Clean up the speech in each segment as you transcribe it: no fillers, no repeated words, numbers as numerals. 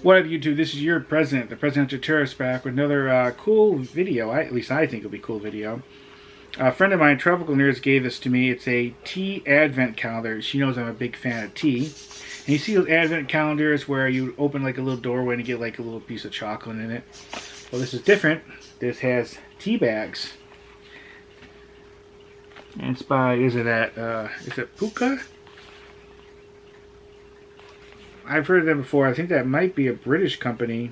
What up, YouTube? This is your president, the Presidential Tourist, back with another cool video. At least I think it'll be a cool video. A friend of mine, Tropical Nerds, gave this to me. It's a tea advent calendar. She knows I'm a big fan of tea. And you see those advent calendars where you open like a little doorway and you get like a little piece of chocolate in it. Well, this is different. This has tea bags. And it's by, is it Pukka? I've heard of them before. I think that might be a British company.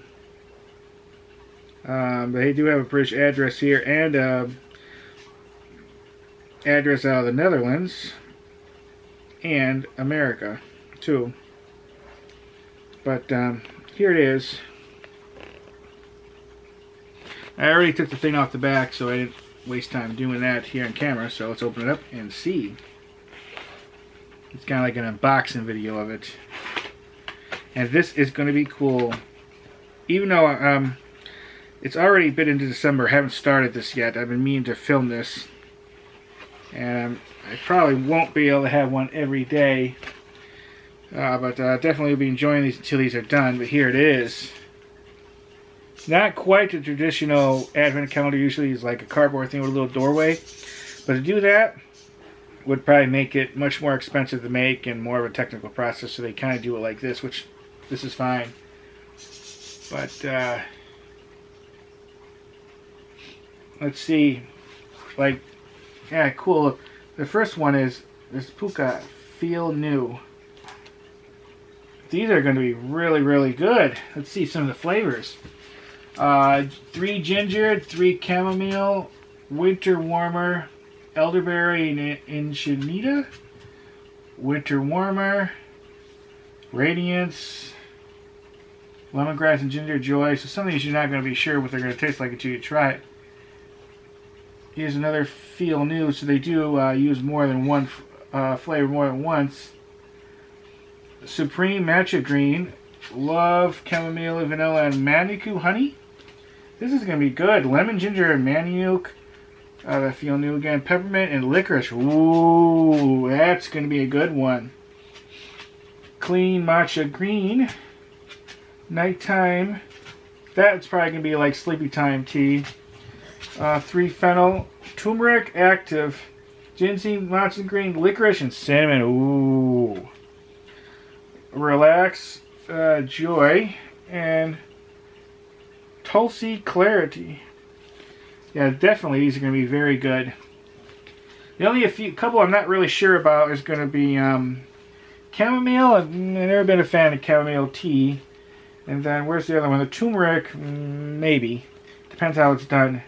But they do have a British address here and address out of the Netherlands and America too. But here it is. I already took the thing off the back, so I didn't waste time doing that here on camera. So let's open it up and see. It's kind of like an unboxing video of it. And this is going to be cool. Even though it's already been into December, I haven't started this yet. I've been meaning to film this. And I probably won't be able to have one every day. But definitely will be enjoying these until these are done. But here it is. Not quite the traditional advent calendar. Usually is like a cardboard thing with a little doorway. But to do that would probably make it much more expensive to make and more of a technical process. So they kind of do it like this, which this is fine. But let's see. Like, yeah, cool. The first one is this Pukka Feel New. These are going to be really, really good. Let's see some of the flavors. 3 ginger, 3 chamomile, winter warmer, elderberry and enchinita, winter warmer, radiance, lemongrass and ginger joy. So some of these you're not going to be sure what they're going to taste like until you try it. Here's another Feel New. So they do use more than one flavor more than once. Supreme Matcha Green, Love, Chamomile, Vanilla, and Manuka Honey. This is going to be good. Lemon, Ginger, and Manuka. That Feel New again. Peppermint and Licorice. Ooh, that's going to be a good one. Clean Matcha Green. Nighttime. That's probably going to be like sleepy time tea. 3 Fennel. Turmeric Active. Ginseng, Matcha Green, Licorice, and Cinnamon. Ooh. Relax, Joy, and Tulsi Clarity. Yeah, definitely these are going to be very good. The only couple I'm not really sure about is going to be chamomile. I've never been a fan of chamomile tea. And then where's the other one? The turmeric, maybe. Depends how it's done.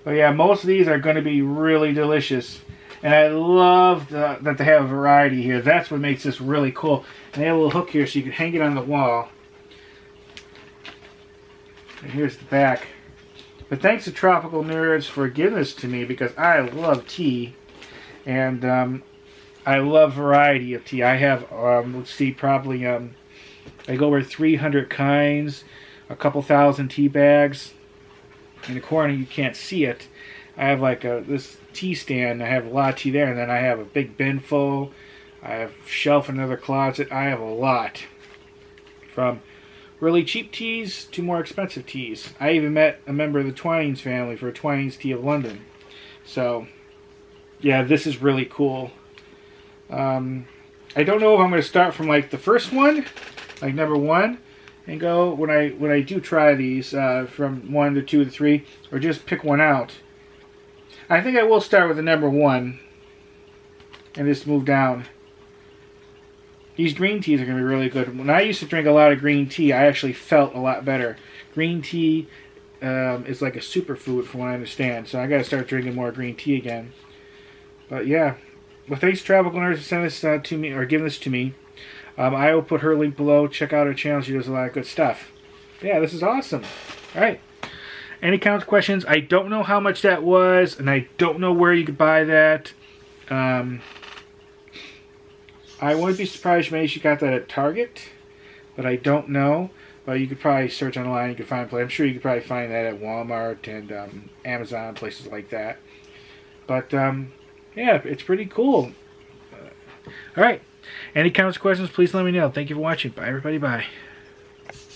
But yeah, most of these are going to be really delicious. And I love that they have a variety here. That's what makes this really cool. And they have a little hook here so you can hang it on the wall. And here's the back. But thanks to Tropical Nerds for giving this to me because I love tea. And I love variety of tea. I have, let's see, probably like over 300 kinds. A couple thousand tea bags. In the corner you can't see it. I have like this tea stand. I have a lot of tea there, and then I have a big bin full. I have a shelf in another closet. I have a lot. From really cheap teas to more expensive teas. I even met a member of the Twinings family for Twinings Tea of London. So, yeah, this is really cool. I don't know if I'm going to start from like the first one, like number 1, and go when I do try these from 1 to 2 to 3, or just pick one out. I think I will start with the number 1 and just move down. These green teas are going to be really good. When I used to drink a lot of green tea, I actually felt a lot better. Green tea is like a superfood from what I understand. So I got to start drinking more green tea again. But yeah. Well, thanks Tropical Nerds for sending this to me, or giving this to me. I will put her link below. Check out her channel. She does a lot of good stuff. Yeah, this is awesome. Alright. Any comments, questions? I don't know how much that was, and I don't know where you could buy that. I wouldn't be surprised if maybe she got that at Target, but I don't know. But you could probably search online. You could find. I'm sure you could probably find that at Walmart and Amazon, places like that. But yeah, it's pretty cool. All right. Any comments, questions? Please let me know. Thank you for watching. Bye, everybody. Bye.